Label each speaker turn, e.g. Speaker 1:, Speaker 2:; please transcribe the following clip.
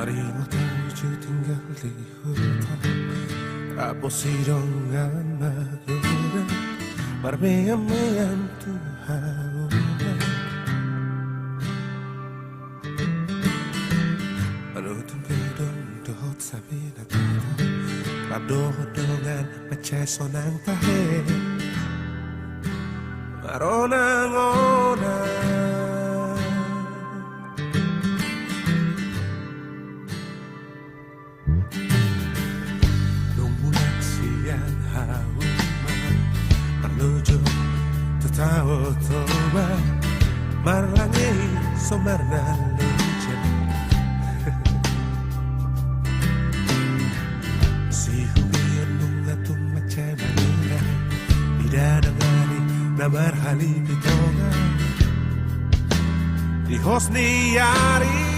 Speaker 1: Harimau tujuh tinggal di hutan, apa sirongan magura, marmeam-meam Tuhan. Anutong gedong dohot sabi na tata, rabdo-hodongan macheso ng tahe, maronang-ona. Tahu toba marlangi somarna lucha si hubian nunga tung macam manila tidak ngari na marhali pitonga di hosni yari